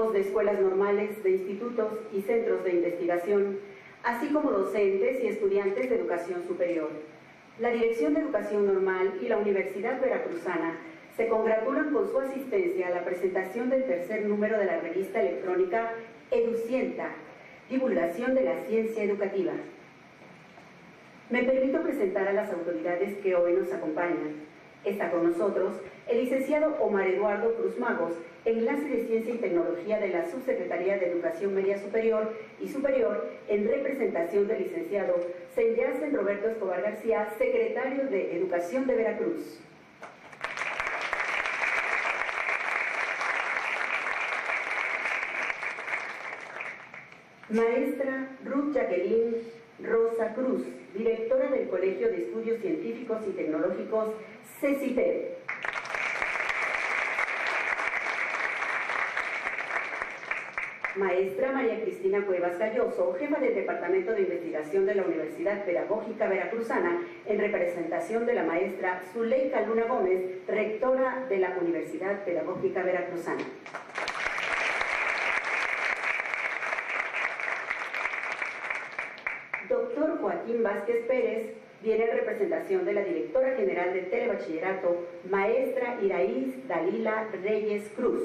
directivos de escuelas normales, de institutos y centros de investigación, así como docentes y estudiantes de educación superior. La Dirección de Educación Normal y la Universidad Veracruzana se congratulan con su asistencia a la presentación del tercer número de la revista electrónica Educienta, Divulgación de la Ciencia Educativa. Me permito presentar a las autoridades que hoy nos acompañan. Está con nosotros el licenciado Omar Eduardo Cruz Magos, enlace de Ciencia y Tecnología de la Subsecretaría de Educación Media Superior y Superior, en representación del licenciado Senyacen Roberto Escobar García, secretario de Educación de Veracruz. Maestra Ruth Jacqueline Rosa Cruz, directora del Colegio de Estudios Científicos y Tecnológicos, CECITED. Maestra María Cristina Cuevas Galloso, jefa del Departamento de Investigación de la Universidad Pedagógica Veracruzana, en representación de la maestra Zuleika Luna Gómez, rectora de la Universidad Pedagógica Veracruzana. Doctor Joaquín Vázquez Pérez, viene en representación de la directora general de Telebachillerato, maestra Iraíz Dalila Reyes Cruz.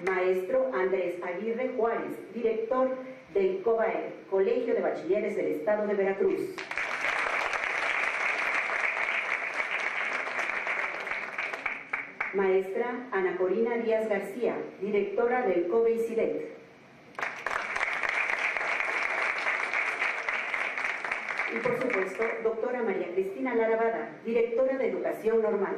Maestro Andrés Aguirre Juárez, director del COBAE, Colegio de Bachilleres del Estado de Veracruz. Maestra Ana Corina Díaz García, directora del COBE-ICIDET. Y por supuesto, doctora María Cristina Larabada, directora de Educación Normal.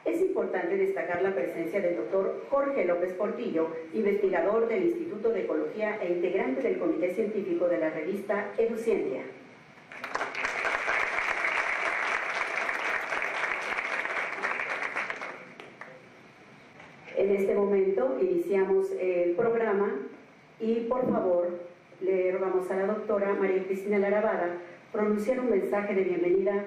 Es importante destacar la presencia del doctor Jorge López Portillo, investigador del Instituto de Ecología e integrante del Comité Científico de la revista Educiencia. En este momento iniciamos el programa y por favor le rogamos a la doctora María Cristina Larabada pronunciar un mensaje de bienvenida.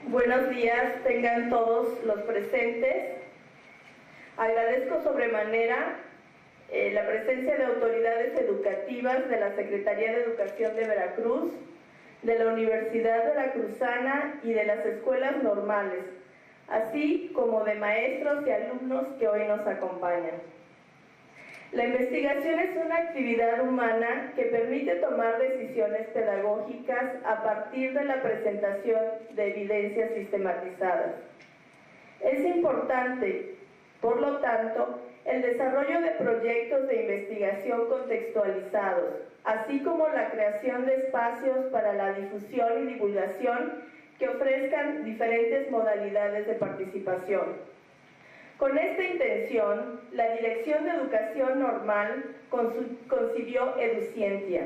Buenos días, tengan todos los presentes. Agradezco sobremanera la presencia de autoridades educativas de la Secretaría de Educación de Veracruz, de la Universidad Veracruzana y de las escuelas normales, así como de maestros y alumnos que hoy nos acompañan. La investigación es una actividad humana que permite tomar decisiones pedagógicas a partir de la presentación de evidencias sistematizadas. Es importante, por lo tanto, el desarrollo de proyectos de investigación contextualizados, así como la creación de espacios para la difusión y divulgación que ofrezcan diferentes modalidades de participación. Con esta intención, la Dirección de Educación Normal concibió Educientia,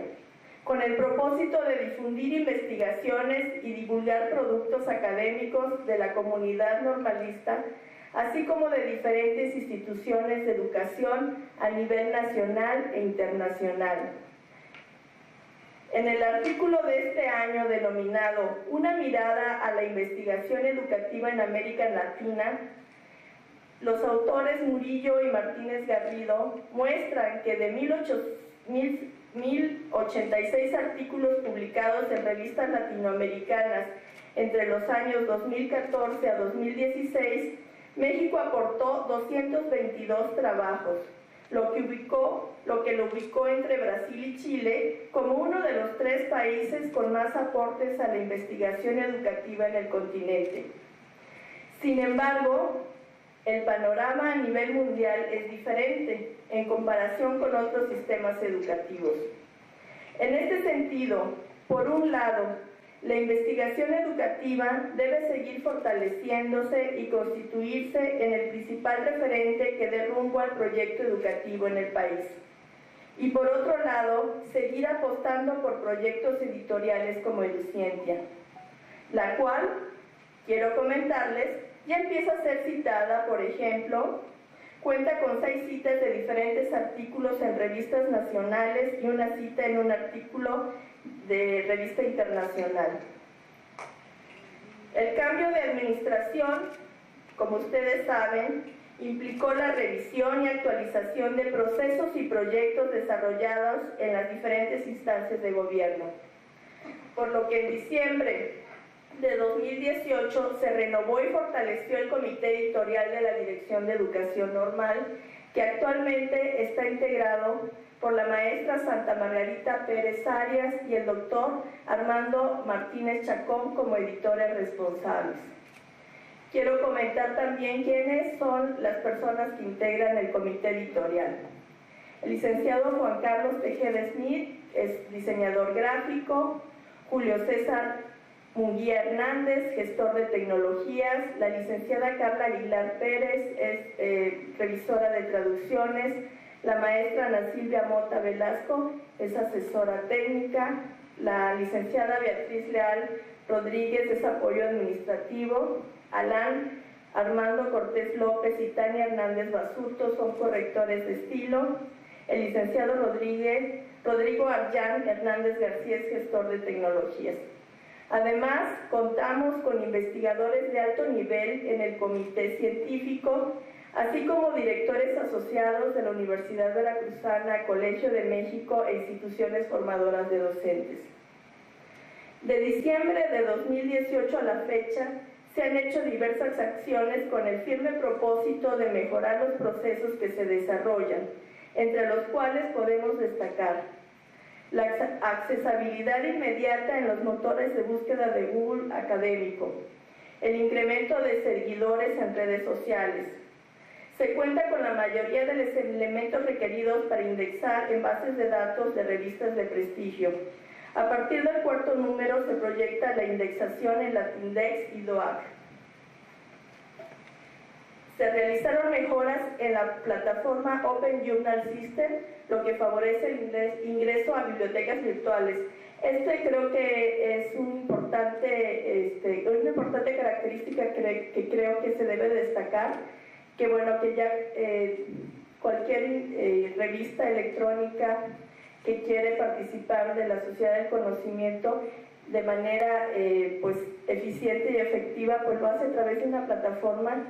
con el propósito de difundir investigaciones y divulgar productos académicos de la comunidad normalista, así como de diferentes instituciones de educación a nivel nacional e internacional. En el artículo de este año denominado Una mirada a la investigación educativa en América Latina, los autores Murillo y Martínez Garrido muestran que de 1086 artículos publicados en revistas latinoamericanas entre los años 2014 a 2016, México aportó 222 trabajos, lo que lo ubicó entre Brasil y Chile como uno de los 3 países con más aportes a la investigación educativa en el continente. Sin embargo, el panorama a nivel mundial es diferente en comparación con otros sistemas educativos. En este sentido, por un lado, la investigación educativa debe seguir fortaleciéndose y constituirse en el principal referente que dé rumbo al proyecto educativo en el país. Y por otro lado, seguir apostando por proyectos editoriales como Educientia, la cual, quiero comentarles, ya empieza a ser citada, por ejemplo, Cuenta con 6 citas de diferentes artículos en revistas nacionales y una cita en un artículo de revista internacional. El cambio de administración, como ustedes saben, implicó la revisión y actualización de procesos y proyectos desarrollados en las diferentes instancias de gobierno, por lo que en diciembre de 2018 se renovó y fortaleció el Comité Editorial de la Dirección de Educación Normal, que actualmente está integrado por la maestra Santa Margarita Pérez Arias y el doctor Armando Martínez Chacón como editores responsables. Quiero comentar también quiénes son las personas que integran el comité editorial. El licenciado Juan Carlos Tejeda Smith es diseñador gráfico, Julio César Munguía Hernández, gestor de tecnologías, la licenciada Carla Aguilar Pérez es revisora de traducciones, la maestra Ana Silvia Mota Velasco es asesora técnica, la licenciada Beatriz Leal Rodríguez es apoyo administrativo, Alan Armando Cortés López y Tania Hernández Basurto son correctores de estilo, el licenciado Rodrigo Arllán Hernández García es gestor de tecnologías. Además, contamos con investigadores de alto nivel en el comité científico, así como directores asociados de la Universidad Veracruzana, Colegio de México e instituciones formadoras de docentes. De diciembre de 2018 a la fecha, se han hecho diversas acciones con el firme propósito de mejorar los procesos que se desarrollan, entre los cuales podemos destacar la accesibilidad inmediata en los motores de búsqueda de Google académico, el incremento de seguidores en redes sociales. Se cuenta con la mayoría de los elementos requeridos para indexar en bases de datos de revistas de prestigio. A partir del 4º número se proyecta la indexación en Latindex y DOAC. Se realizaron mejoras en la plataforma Open Journal System, lo que favorece el ingreso a bibliotecas virtuales. Creo que es una importante característica que creo que se debe destacar, que bueno, que ya cualquier revista electrónica que quiere participar de la sociedad del conocimiento de manera pues eficiente y efectiva, pues lo hace a través de una plataforma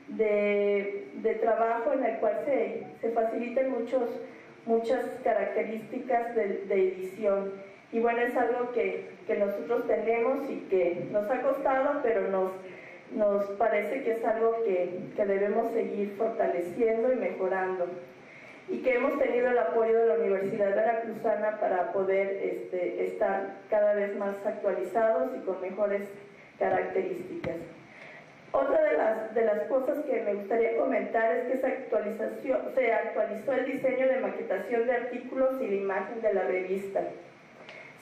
de trabajo en el cual se facilitan muchas características de edición. Y bueno, es algo que nosotros tenemos y que nos ha costado, pero nos parece que es algo que debemos seguir fortaleciendo y mejorando. Y que hemos tenido el apoyo de la Universidad Veracruzana para poder estar cada vez más actualizados y con mejores características. Otra de las cosas que me gustaría comentar es que se actualizó el diseño de maquetación de artículos y la imagen de la revista.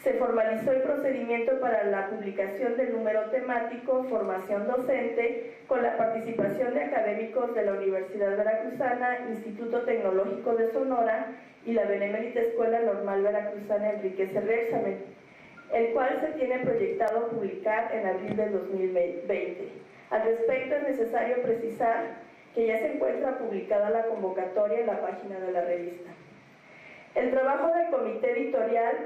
Se formalizó el procedimiento para la publicación del número temático Formación Docente con la participación de académicos de la Universidad Veracruzana, Instituto Tecnológico de Sonora y la Benemérita Escuela Normal Veracruzana Enrique Cerrexamen, el cual se tiene proyectado publicar en abril del 2020. Al respecto, es necesario precisar que ya se encuentra publicada la convocatoria en la página de la revista. El trabajo del comité editorial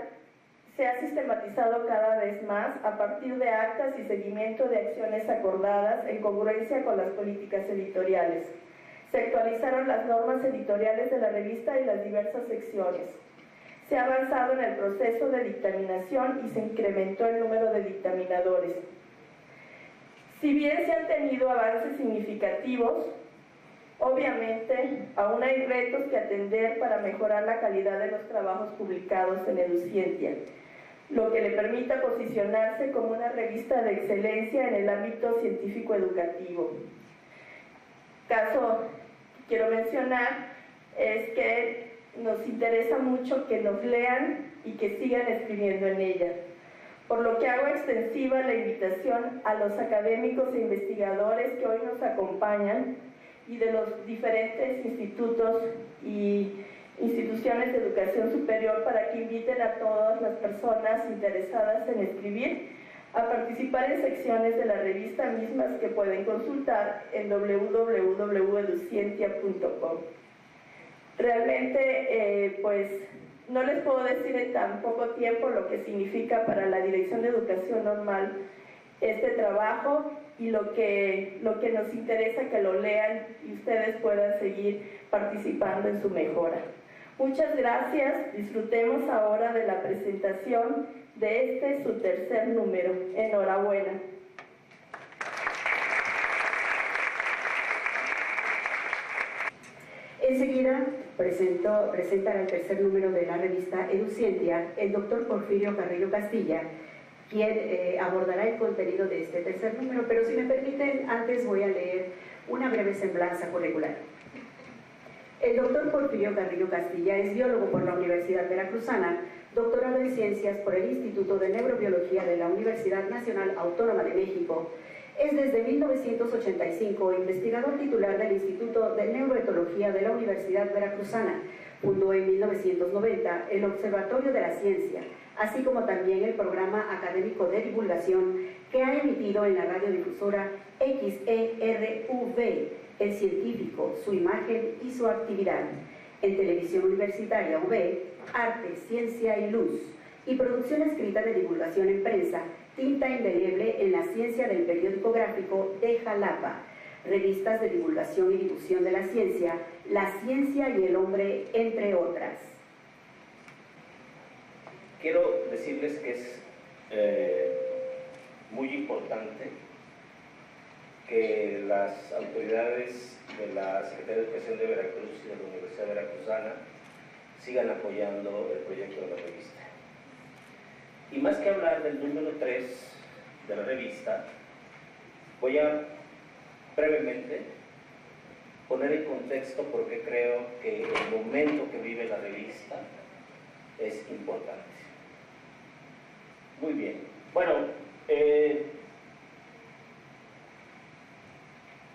se ha sistematizado cada vez más a partir de actas y seguimiento de acciones acordadas en congruencia con las políticas editoriales. Se actualizaron las normas editoriales de la revista y las diversas secciones. Se ha avanzado en el proceso de dictaminación y se incrementó el número de dictaminadores. Si bien se han tenido avances significativos, obviamente aún hay retos que atender para mejorar la calidad de los trabajos publicados en EduCientia, lo que le permita posicionarse como una revista de excelencia en el ámbito científico-educativo. Caso que quiero mencionar es que nos interesa mucho que nos lean y que sigan escribiendo en ella, por lo que hago extensiva la invitación a los académicos e investigadores que hoy nos acompañan y de los diferentes institutos y instituciones de educación superior para que inviten a todas las personas interesadas en escribir a participar en secciones de la revista mismas que pueden consultar en www.educientia.com. Realmente, pues, no les puedo decir en tan poco tiempo lo que significa para la Dirección de Educación Normal este trabajo y lo que nos interesa que lo lean y ustedes puedan seguir participando en su mejora. Muchas gracias, disfrutemos ahora de la presentación de su tercer número. Enhorabuena. Enseguida presentará el tercer número de la revista Educientia el doctor Porfirio Carrillo Castilla, quien abordará el contenido de este tercer número, pero si me permiten, antes voy a leer una breve semblanza curricular. El doctor Porfirio Carrillo Castilla es biólogo por la Universidad Veracruzana, doctorado en Ciencias por el Instituto de Neurobiología de la Universidad Nacional Autónoma de México. Es desde 1985 investigador titular del Instituto de Neuroetología de la Universidad Veracruzana. Fundó en 1990 el Observatorio de la Ciencia, así como también el programa académico de divulgación que ha emitido en la radiodifusora XERV, El Científico, su imagen y su actividad. En Televisión Universitaria UV, Arte, Ciencia y Luz, y producción escrita de divulgación en prensa, Tinta Indeleble en la Ciencia del periódico gráfico de Jalapa, revistas de divulgación y difusión de la ciencia, La Ciencia y el Hombre, entre otras. Quiero decirles que es muy importante que las autoridades de la Secretaría de Educación de Veracruz y de la Universidad Veracruzana sigan apoyando el proyecto de la revista. Y más que hablar del número 3 de la revista, voy a brevemente poner en contexto por qué creo que el momento que vive la revista es importante. Muy bien. Bueno,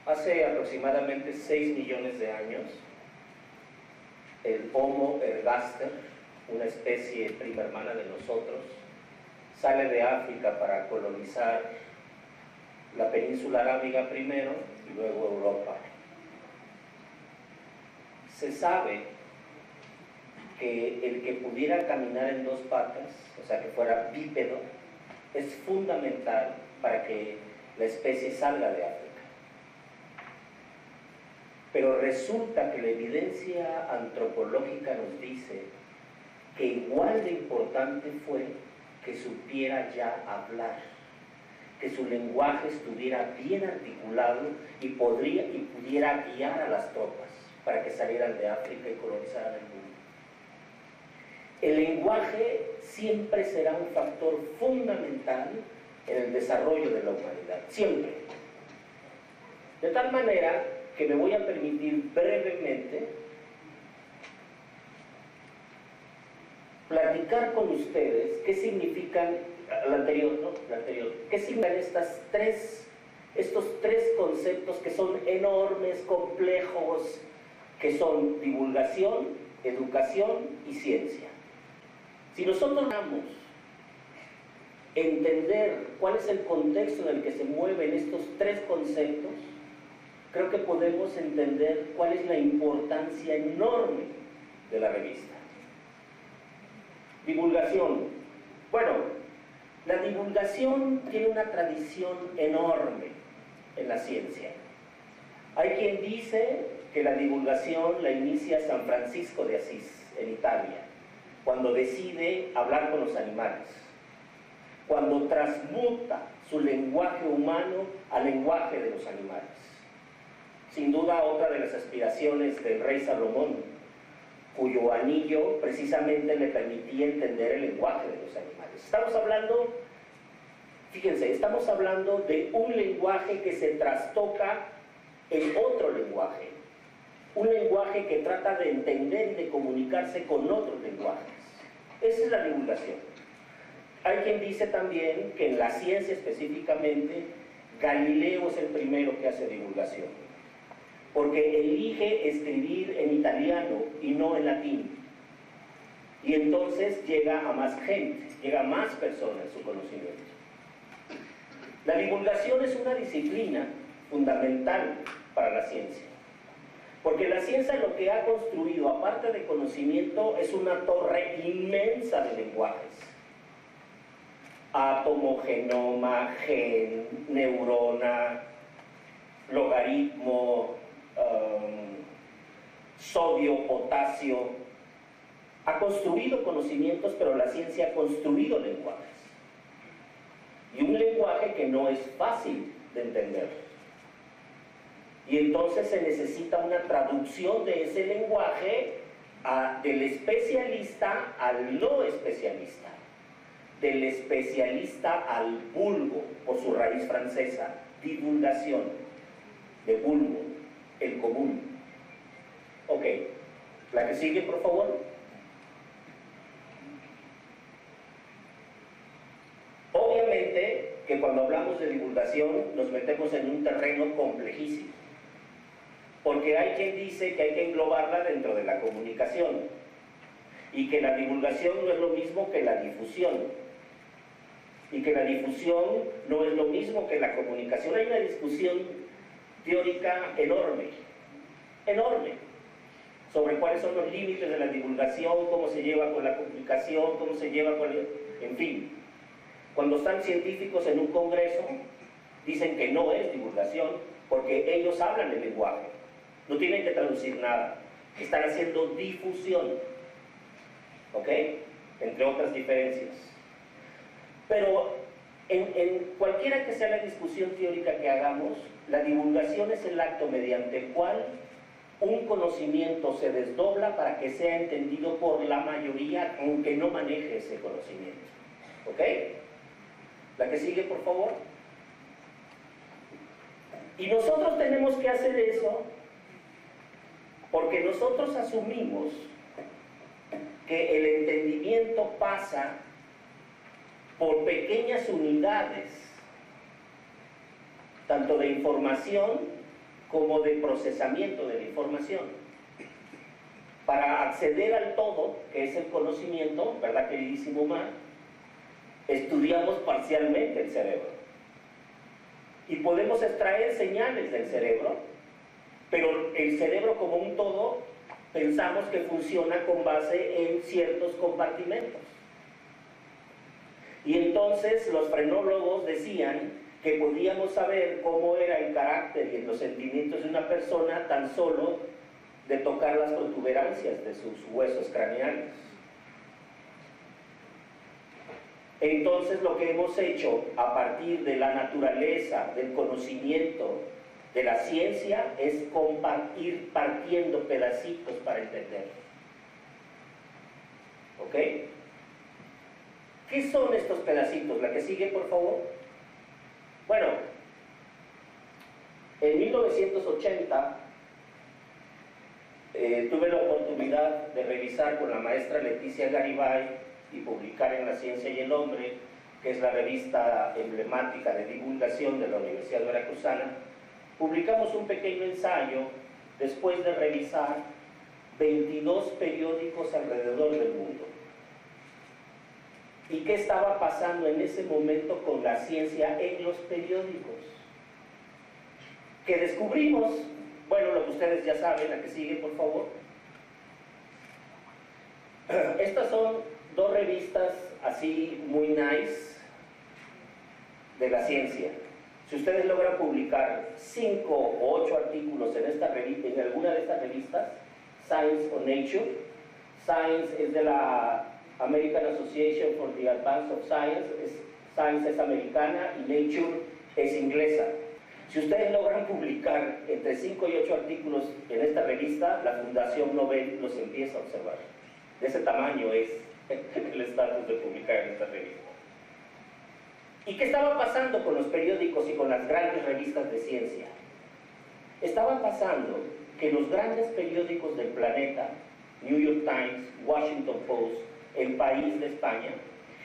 hace aproximadamente 6 millones de años, el Homo ergaster, una especie prima hermana de nosotros, sale de África para colonizar la península arábiga primero y luego Europa. Se sabe que el que pudiera caminar en dos patas, o sea que fuera bípedo, es fundamental para que la especie salga de África. Pero resulta que la evidencia antropológica nos dice que igual de importante fue que supiera ya hablar, que su lenguaje estuviera bien articulado y pudiera guiar a las tropas para que salieran de África y colonizaran el mundo. El lenguaje siempre será un factor fundamental en el desarrollo de la humanidad, siempre. De tal manera que me voy a permitir brevemente platicar con ustedes qué significan, qué significan estos tres conceptos que son enormes, complejos, que son divulgación, educación y ciencia. Si nosotros vamos a entender cuál es el contexto en el que se mueven estos tres conceptos, creo que podemos entender cuál es la importancia enorme de la revista. Divulgación. Bueno, la divulgación tiene una tradición enorme en la ciencia. Hay quien dice que la divulgación la inicia San Francisco de Asís, en Italia, cuando decide hablar con los animales, cuando transmuta su lenguaje humano al lenguaje de los animales. Sin duda, otra de las aspiraciones del rey Salomón, cuyo anillo precisamente le permitía entender el lenguaje de los animales. Estamos hablando, fíjense, estamos hablando de un lenguaje que se trastoca en otro lenguaje, un lenguaje que trata de entender y de comunicarse con otros lenguajes. Esa es la divulgación. Hay quien dice también que en la ciencia específicamente, Galileo es el primero que hace divulgación, porque elige escribir en italiano y no en latín. Y entonces llega a más gente, llega a más personas su conocimiento. La divulgación es una disciplina fundamental para la ciencia, porque la ciencia lo que ha construido, aparte de conocimiento, es una torre inmensa de lenguajes. Átomo, genoma, gen, neurona, logaritmo, sodio, potasio. Ha construido conocimientos, pero la ciencia ha construido lenguajes. Y un lenguaje que no es fácil de entender. Y entonces se necesita una traducción de ese lenguaje del especialista al no especialista, del especialista al vulgo, por su raíz francesa, divulgación, de vulgo, el común. Ok, la que sigue, por favor. Obviamente que cuando hablamos de divulgación nos metemos en un terreno complejísimo, porque hay quien dice que hay que englobarla dentro de la comunicación y que la divulgación no es lo mismo que la difusión y que la difusión no es lo mismo que la comunicación. Hay una discusión teórica enorme, enorme, sobre cuáles son los límites de la divulgación, cómo se lleva con la comunicación, cómo se lleva con en fin. Cuando están científicos en un congreso, dicen que no es divulgación, porque ellos hablan el lenguaje, no tienen que traducir nada, están haciendo difusión, ¿ok? Entre otras diferencias. Pero en cualquiera que sea la discusión teórica que hagamos, la divulgación es el acto mediante el cual un conocimiento se desdobla para que sea entendido por la mayoría, aunque no maneje ese conocimiento, ¿ok? La que sigue, por favor. Y nosotros tenemos que hacer eso porque nosotros asumimos que el entendimiento pasa por pequeñas unidades, tanto de información como de procesamiento de la información. Para acceder al todo, que es el conocimiento, ¿verdad, queridísimo Omar? Estudiamos parcialmente el cerebro y podemos extraer señales del cerebro, pero el cerebro como un todo pensamos que funciona con base en ciertos compartimentos. Y entonces los frenólogos decían que podíamos saber cómo era el carácter y los sentimientos de una persona tan solo de tocar las protuberancias de sus huesos craneales. Entonces lo que hemos hecho a partir de la naturaleza, del conocimiento, de la ciencia, es ir partiendo pedacitos para entender. ¿Ok? ¿Qué son estos pedacitos? La que sigue, por favor. Bueno, en 1980 tuve la oportunidad de revisar con la maestra Leticia Garibay y publicar en La Ciencia y el Hombre, que es la revista emblemática de divulgación de la Universidad Veracruzana. Publicamos un pequeño ensayo después de revisar 22 periódicos alrededor del mundo. ¿Y qué estaba pasando en ese momento con la ciencia en los periódicos? Que descubrimos, bueno, lo que ustedes ya saben, la que sigue, por favor. Estas son dos revistas así muy nice de la ciencia. Si ustedes logran publicar 5 o 8 artículos en alguna de estas revistas, Science o Nature, Science es de la American Association for the Advance of Science, Science es americana y Nature es inglesa. Si ustedes logran publicar entre 5 y 8 artículos en esta revista, la Fundación Nobel los empieza a observar. De ese tamaño es el estatus de publicar en esta revista. ¿Y qué estaba pasando con los periódicos y con las grandes revistas de ciencia? Estaba pasando que los grandes periódicos del planeta, New York Times, Washington Post, El País de España,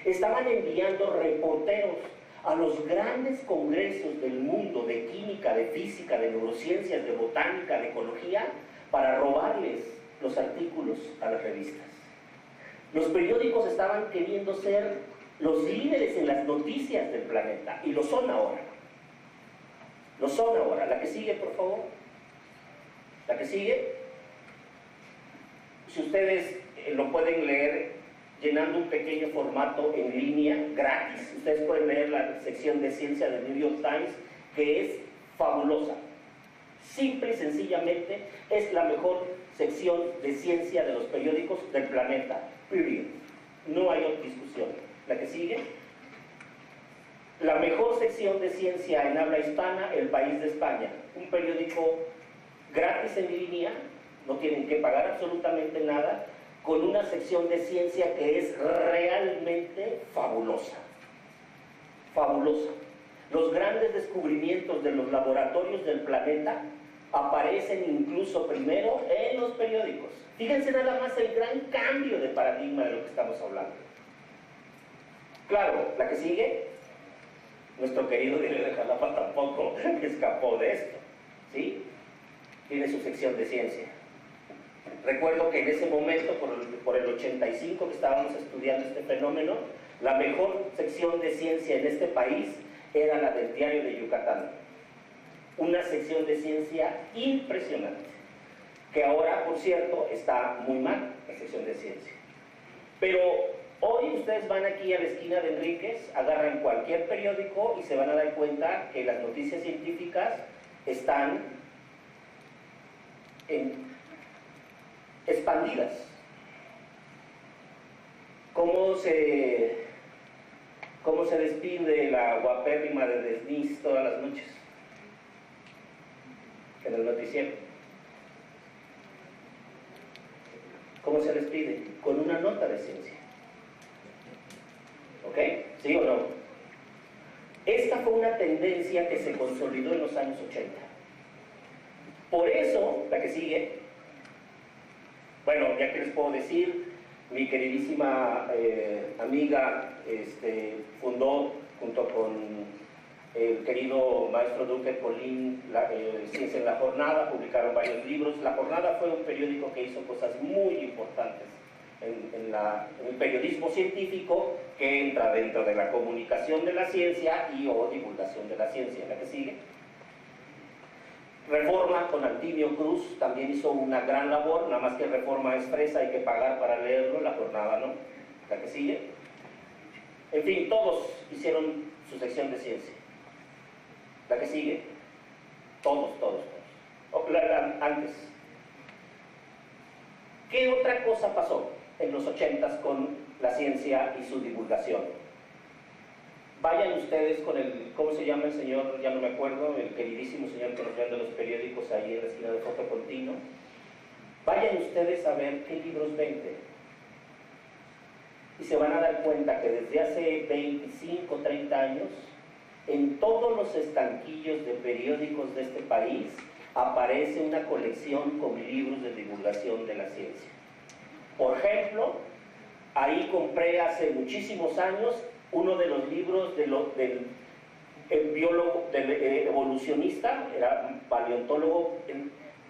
estaban enviando reporteros a los grandes congresos del mundo de química, de física, de neurociencias, de botánica, de ecología, para robarles los artículos a las revistas. Los periódicos estaban queriendo ser los líderes en las noticias del planeta, y lo son ahora. Lo son ahora. La que sigue, por favor. La que sigue. Si ustedes lo pueden leer llenando un pequeño formato en línea, gratis. Ustedes pueden leer la sección de ciencia del New York Times, que es fabulosa. Simple y sencillamente es la mejor sección de ciencia de los periódicos del planeta. Period. No hay otra discusión. La que sigue. La mejor sección de ciencia en habla hispana, El País de España. Un periódico gratis en línea, no tienen que pagar absolutamente nada, con una sección de ciencia que es realmente fabulosa. Fabulosa. Los grandes descubrimientos de los laboratorios del planeta aparecen incluso primero en los periódicos. Fíjense nada más el gran cambio de paradigma de lo que estamos hablando. Claro, la que sigue, nuestro querido Diario de Jalapa tampoco escapó de esto, ¿sí? Tiene su sección de ciencia. Recuerdo que en ese momento, por el 85 que estábamos estudiando este fenómeno, la mejor sección de ciencia en este país era la del Diario de Yucatán. Una sección de ciencia impresionante, que ahora, por cierto, está muy mal, la sección de ciencia. Pero hoy ustedes van aquí a la esquina de Enríquez, agarran cualquier periódico y se van a dar cuenta que las noticias científicas están expandidas. ¿Cómo se despide la guapérrima de Desniz todas las noches? En el noticiero. ¿Cómo se despide? Con una nota de ciencia. ¿Ok? ¿Sí o no? Esta fue una tendencia que se consolidó en los años 80. Por eso, la que sigue, bueno, ya que les puedo decir, mi queridísima amiga fundó, junto con el querido maestro Duque Polín, Ciencia en la Jornada, publicaron varios libros. La Jornada fue un periódico que hizo cosas muy importantes en el periodismo científico, que entra dentro de la comunicación de la ciencia y o divulgación de la ciencia. La que sigue. Reforma, con Antonio Cruz, también hizo una gran labor, nada más que Reforma es fresa, hay que pagar para leerlo, La Jornada no. La que sigue. En fin, todos hicieron su sección de ciencia. La que sigue. Todos. Antes. ¿Qué otra cosa pasó en los 80s con la ciencia y su divulgación? Vayan ustedes con el, ¿cómo se llama el señor? Ya no me acuerdo, el queridísimo señor que nos vende los periódicos ahí en la esquina de Foto Contino. Vayan ustedes a ver qué libros venden. Y se van a dar cuenta que desde hace 25, 30 años, en todos los estanquillos de periódicos de este país, aparece una colección con libros de divulgación de la ciencia. Por ejemplo, ahí compré hace muchísimos años uno de los libros del biólogo, del evolucionista, era un paleontólogo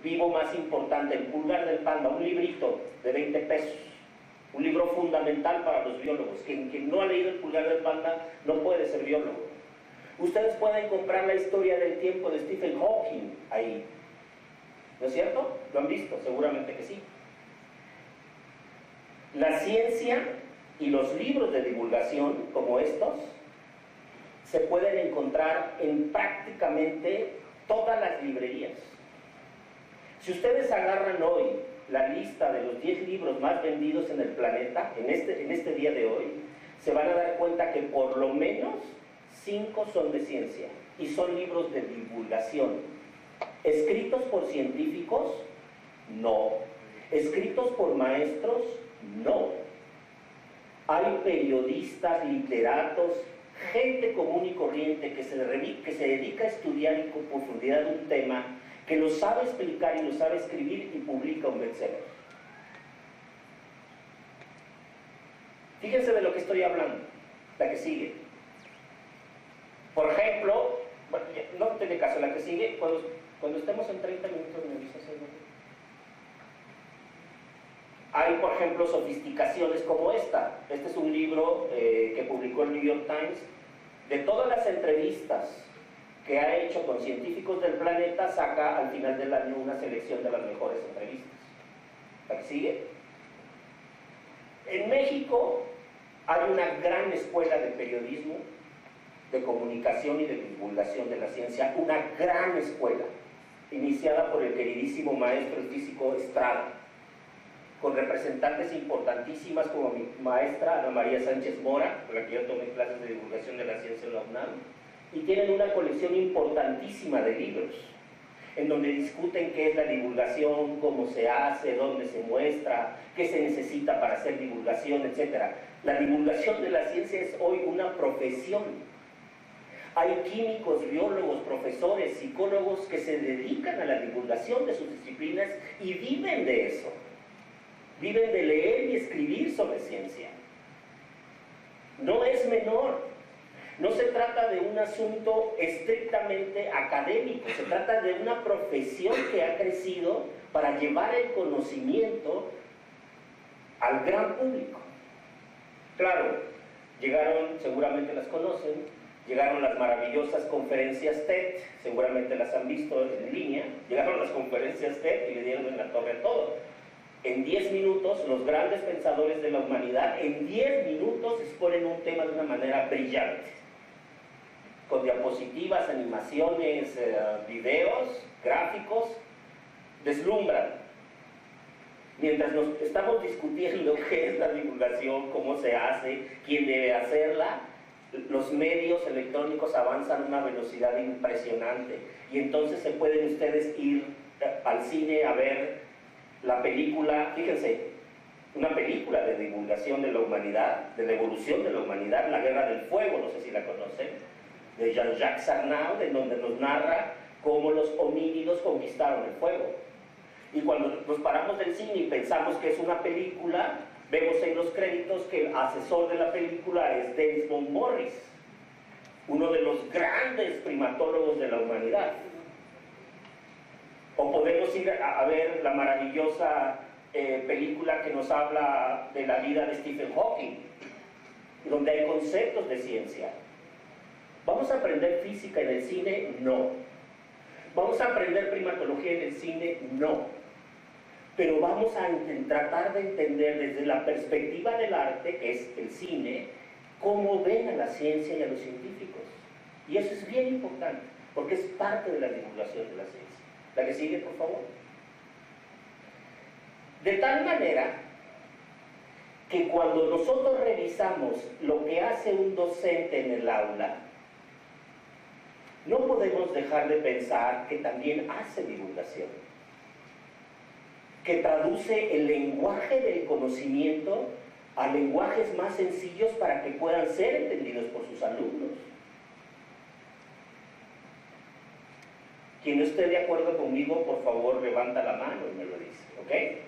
vivo más importante, El Pulgar del Panda, un librito de 20 pesos, un libro fundamental para los biólogos. Quien no ha leído El Pulgar del Panda no puede ser biólogo. Ustedes pueden comprar la historia del tiempo de Stephen Hawking ahí, ¿no es cierto? ¿Lo han visto? Seguramente que sí. La ciencia y los libros de divulgación como estos se pueden encontrar en prácticamente todas las librerías. Si ustedes agarran hoy la lista de los 10 libros más vendidos en el planeta, en este día de hoy, se van a dar cuenta que por lo menos 5 son de ciencia y son libros de divulgación. ¿Escritos por científicos? No. ¿Escritos por maestros? No. Hay periodistas, literatos, gente común y corriente que se dedica a estudiar en profundidad un tema, que lo sabe explicar y lo sabe escribir y publica un bestseller. Fíjense de lo que estoy hablando, la que sigue. Por ejemplo, bueno, no tiene caso, la que sigue, cuando estemos en 30 minutos me avisas. Hay, por ejemplo, sofisticaciones como esta. Este es un libro que publicó el New York Times de todas las entrevistas que ha hecho con científicos del planeta, saca al final del año una selección de las mejores entrevistas. ¿La que sigue? En México hay una gran escuela de periodismo, de comunicación y de divulgación de la ciencia, una gran escuela, iniciada por el queridísimo maestro el físico Estrada, con representantes importantísimas como mi maestra Ana María Sánchez Mora, con la que yo tomé clases de divulgación de la ciencia en la UNAM, y tienen una colección importantísima de libros, en donde discuten qué es la divulgación, cómo se hace, dónde se muestra, qué se necesita para hacer divulgación, etc. La divulgación de la ciencia es hoy una profesión. Hay químicos, biólogos, profesores, psicólogos que se dedican a la divulgación de sus disciplinas y viven de eso. Viven de leer y escribir sobre ciencia. No es menor. No se trata de un asunto estrictamente académico, se trata de una profesión que ha crecido para llevar el conocimiento al gran público. Claro, llegaron, seguramente las conocen, llegaron las maravillosas conferencias TED, seguramente las han visto en línea, llegaron las conferencias TED y le dieron en la torre a todo. En 10 minutos, los grandes pensadores de la humanidad, en 10 minutos exponen un tema de una manera brillante, con diapositivas, animaciones, videos, gráficos, deslumbran. Mientras nos estamos discutiendo qué es la divulgación, cómo se hace, quién debe hacerla, los medios electrónicos avanzan a una velocidad impresionante y entonces se pueden ustedes ir al cine a ver la película, fíjense, una película de divulgación de la humanidad, de la evolución de la humanidad, La Guerra del Fuego, no sé si la conocen, de Jean-Jacques Arnaud, en donde nos narra cómo los homínidos conquistaron el fuego. Y cuando nos paramos del cine y pensamos que es una película, vemos en los créditos que el asesor de la película es Desmond Morris, uno de los grandes primatólogos de la humanidad. O podemos ir a ver la maravillosa película que nos habla de la vida de Stephen Hawking, donde hay conceptos de ciencia. ¿Vamos a aprender física en el cine? No. ¿Vamos a aprender primatología en el cine? No. Pero vamos a tratar de entender desde la perspectiva del arte, que es el cine, cómo ven a la ciencia y a los científicos. Y eso es bien importante, porque es parte de la divulgación de la ciencia. La que sigue, por favor. De tal manera que cuando nosotros revisamos lo que hace un docente en el aula, no podemos dejar de pensar que también hace divulgación, que traduce el lenguaje del conocimiento a lenguajes más sencillos para que puedan ser entendidos por sus alumnos. Quien no esté de acuerdo conmigo, por favor, levanta la mano y me lo dice, ¿ok?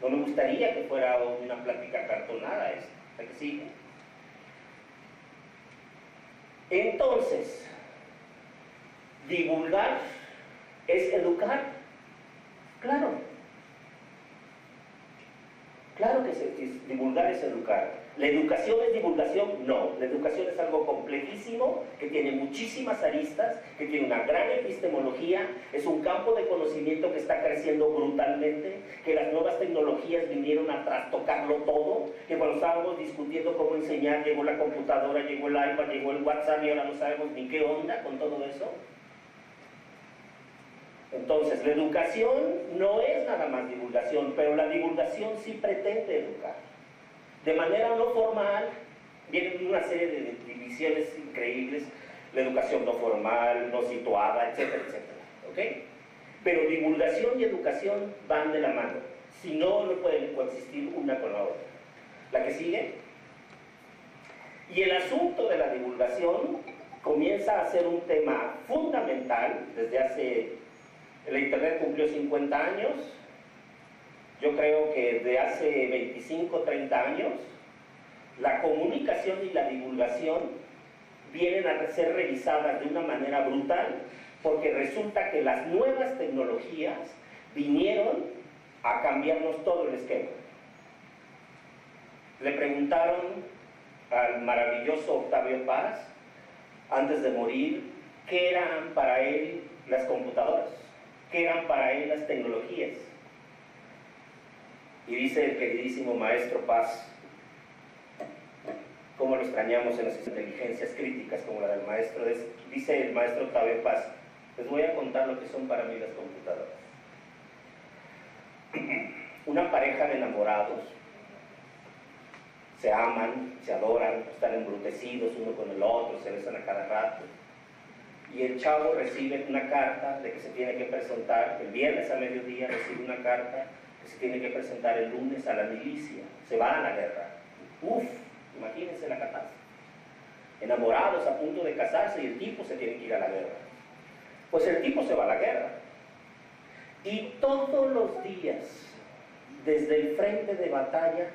No me gustaría que fuera una plática cartonada esta, ¿la que sigue? Entonces, divulgar es educar. Claro. Claro que divulgar es educar. ¿La educación es divulgación? No. La educación es algo complejísimo, que tiene muchísimas aristas, que tiene una gran epistemología, es un campo de conocimiento que está creciendo brutalmente, que las nuevas tecnologías vinieron a trastocarlo todo, que cuando estábamos discutiendo cómo enseñar, llegó la computadora, llegó el iPad, llegó el WhatsApp y ahora no sabemos ni qué onda con todo eso. Entonces, la educación no es nada más divulgación, pero la divulgación sí pretende educar. De manera no formal, vienen una serie de divisiones increíbles, la educación no formal, no situada, etcétera, etcétera, ¿ok? Pero divulgación y educación van de la mano, si no, no pueden coexistir una con la otra. ¿La que sigue? Y el asunto de la divulgación comienza a ser un tema fundamental desde hace... El Internet cumplió 50 años, yo creo que de hace 25, 30 años, la comunicación y la divulgación vienen a ser revisadas de una manera brutal, porque resulta que las nuevas tecnologías vinieron a cambiarnos todo el esquema. Le preguntaron al maravilloso Octavio Paz, antes de morir, qué eran para él las computadoras, qué eran para él las tecnologías. Y dice el queridísimo maestro Paz, cómo lo extrañamos en las inteligencias críticas como la del maestro, dice el maestro Octavio Paz, les voy a contar lo que son para mí las computadoras. Una pareja de enamorados se aman, se adoran, están embrutecidos uno con el otro, se besan a cada rato. Y el chavo recibe una carta de que se tiene que presentar, el viernes a mediodía recibe una carta que se tiene que presentar el lunes a la milicia, se va a la guerra. Uf, imagínense la catástrofe. Enamorados a punto de casarse y el tipo se tiene que ir a la guerra. Pues el tipo se va a la guerra. Y todos los días, desde el frente de batalla,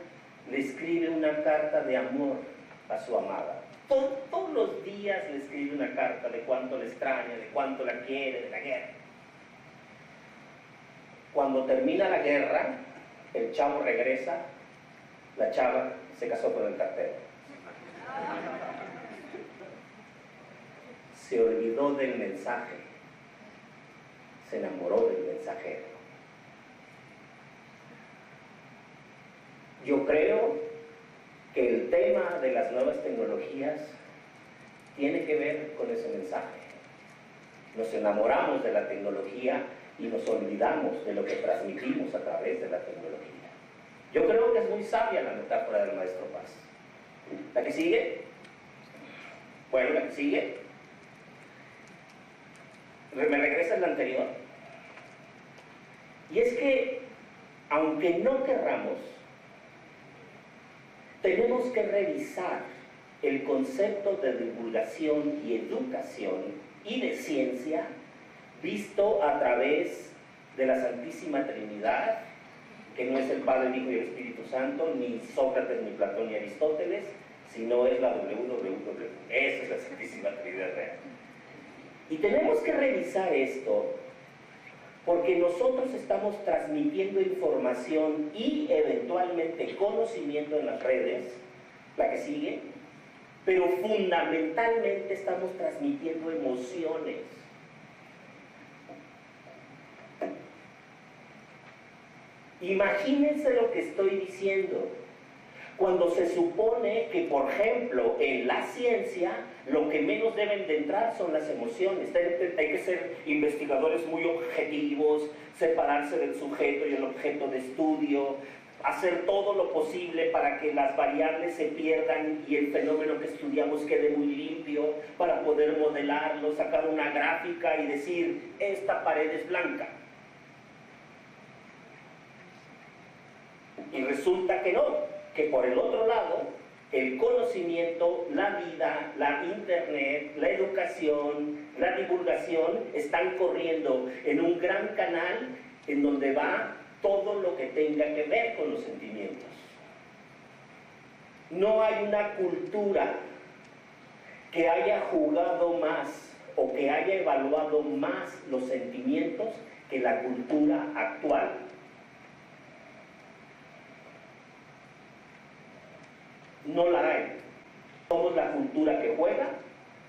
le escribe una carta de amor a su amada. Todos los días le escribe una carta de cuánto le extraña, de cuánto la quiere, de la guerra. Cuando termina la guerra, el chavo regresa, la chava se casó con el cartero. Se olvidó del mensaje, se enamoró del mensajero. Yo creo que el tema de las nuevas tecnologías tiene que ver con ese mensaje. Nos enamoramos de la tecnología y nos olvidamos de lo que transmitimos a través de la tecnología. Yo creo que es muy sabia la metáfora del maestro Paz. ¿La que sigue? Bueno, la que sigue. Me regresa la anterior. Y es que, aunque no querramos, tenemos que revisar el concepto de divulgación y educación y de ciencia visto a través de la Santísima Trinidad, que no es el Padre, el Hijo y el Espíritu Santo, ni Sócrates, ni Platón, ni Aristóteles, sino es la WWW. Esa es la Santísima Trinidad real. Y tenemos que revisar esto porque nosotros estamos transmitiendo información y eventualmente conocimiento en las redes, la que sigue, pero fundamentalmente estamos transmitiendo emociones. Imagínense lo que estoy diciendo. Cuando se supone que, por ejemplo, en la ciencia, lo que menos deben de entrar son las emociones. Hay que ser investigadores muy objetivos, separarse del sujeto y el objeto de estudio, hacer todo lo posible para que las variables se pierdan y el fenómeno que estudiamos quede muy limpio, para poder modelarlo, sacar una gráfica y decir, esta pared es blanca. Y resulta que no, que por el otro lado, el conocimiento, la vida, la internet, la educación, la divulgación están corriendo en un gran canal en donde va todo lo que tenga que ver con los sentimientos. No hay una cultura que haya jugado más o que haya evaluado más los sentimientos que la cultura actual. No la hay. Somos la cultura que juega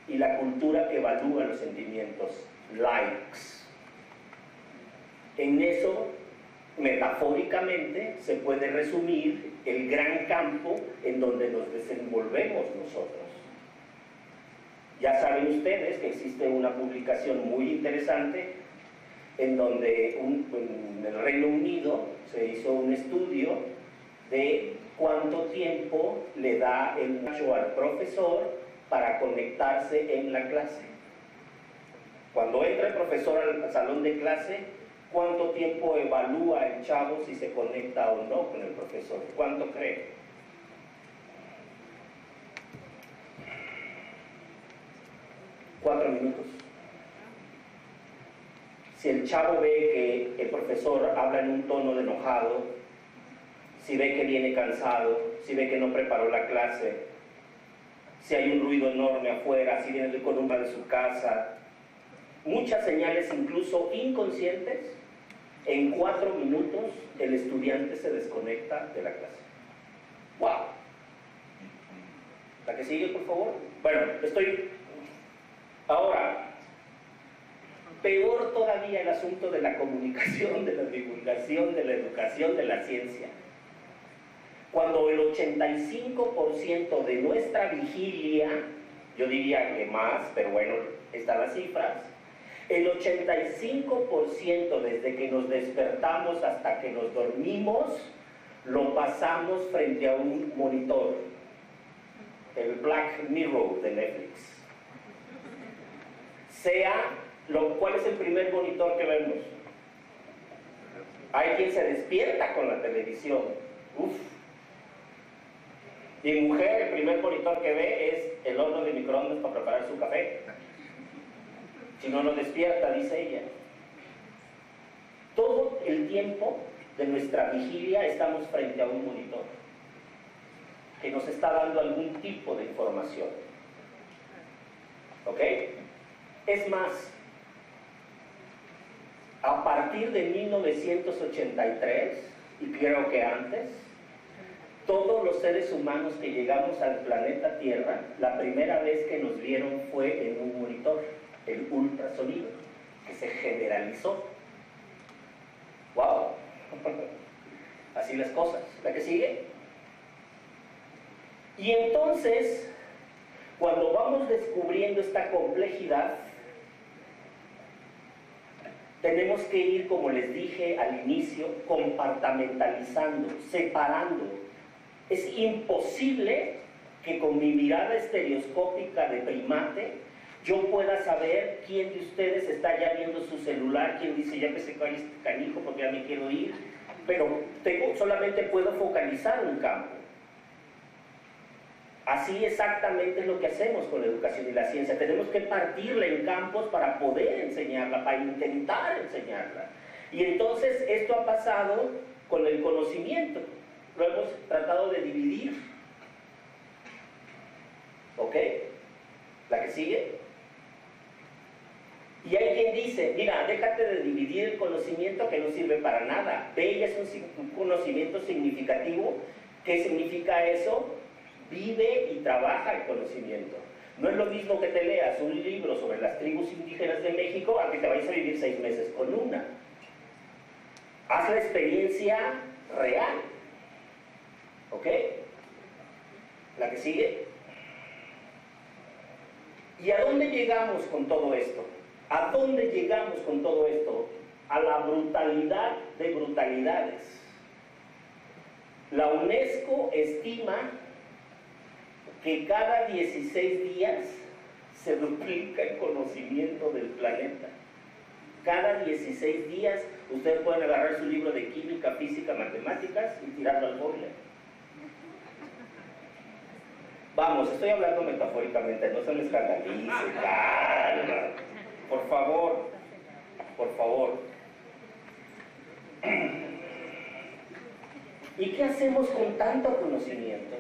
y la cultura que evalúa los sentimientos. Likes. En eso, metafóricamente, se puede resumir el gran campo en donde nos desenvolvemos nosotros. Ya saben ustedes que existe una publicación muy interesante en donde en el Reino Unido se hizo un estudio de cuánto tiempo le da el macho al profesor para conectarse en la clase. Cuando entra el profesor al salón de clase, ¿cuánto tiempo evalúa el chavo si se conecta o no con el profesor? ¿Cuánto cree? $4 minutos. Si el chavo ve que el profesor habla en un tono de enojado, si ve que viene cansado, si ve que no preparó la clase, si hay un ruido enorme afuera, si viene de columna de su casa, muchas señales incluso inconscientes, en 4 minutos el estudiante se desconecta de la clase. ¡Wow! ¿La que sigue, por favor? Bueno, ahora, Peor todavía el asunto de la comunicación, de la divulgación, de la educación, de la ciencia. Cuando el 85% de nuestra vigilia, yo diría que más, pero bueno, están las cifras, el 85% desde que nos despertamos hasta que nos dormimos, lo pasamos frente a un monitor, el Black Mirror de Netflix. ¿Cuál es el primer monitor que vemos? Hay quien se despierta con la televisión. Uf. Mi mujer, el primer monitor que ve es el horno de microondas para preparar su café. Si no lo despierta, dice ella. Todo el tiempo de nuestra vigilia estamos frente a un monitor que nos está dando algún tipo de información. ¿Ok? Es más, a partir de 1983, y creo que antes, todos los seres humanos que llegamos al planeta Tierra, la primera vez que nos vieron fue en un monitor, el ultrasonido, que se generalizó. ¡Wow! Así las cosas. ¿La que sigue? Y entonces, cuando vamos descubriendo esta complejidad, tenemos que ir, como les dije al inicio, compartamentalizando, separando. Es imposible que con mi mirada estereoscópica de primate yo pueda saber quién de ustedes está ya viendo su celular, quién dice ya que se cae este canijo porque ya me quiero ir, pero solamente puedo focalizar un campo. Así exactamente es lo que hacemos con la educación y la ciencia. Tenemos que partirla en campos para poder enseñarla, para intentar enseñarla. Y entonces esto ha pasado con el conocimiento. Lo hemos tratado de dividir. ¿Ok? ¿La que sigue? Y hay quien dice, mira, déjate de dividir el conocimiento que no sirve para nada. Ve, ya es un conocimiento significativo. ¿Qué significa eso? Vive y trabaja el conocimiento. No es lo mismo que te leas un libro sobre las tribus indígenas de México a que te vayas a vivir 6 meses con una. Haz la experiencia real. ¿Ok? ¿La que sigue? ¿Y a dónde llegamos con todo esto? ¿A dónde llegamos con todo esto? A la brutalidad de brutalidades. La UNESCO estima que cada 16 días se duplica el conocimiento del planeta. Cada 16 días ustedes pueden agarrar su libro de química, física, matemáticas y tirarlo al boiler. Vamos, estoy hablando metafóricamente, no se me escandalice, calma. Por favor, por favor. ¿Y qué hacemos con tanto conocimiento?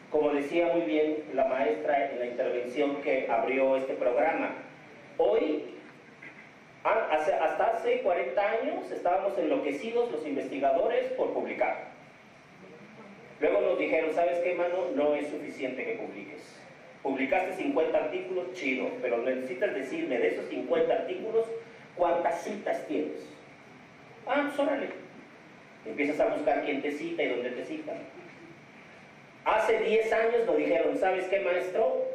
Como decía muy bien la maestra en la intervención que abrió este programa, hoy, hasta hace 40 años, estábamos enloquecidos los investigadores por publicar. Luego nos dijeron, ¿sabes qué, mano? No es suficiente que publiques. Publicaste 50 artículos, chido, pero necesitas decirme de esos 50 artículos, ¿cuántas citas tienes? Ah, pues órale. Empiezas a buscar quién te cita y dónde te cita. Hace 10 años nos dijeron, ¿sabes qué, maestro?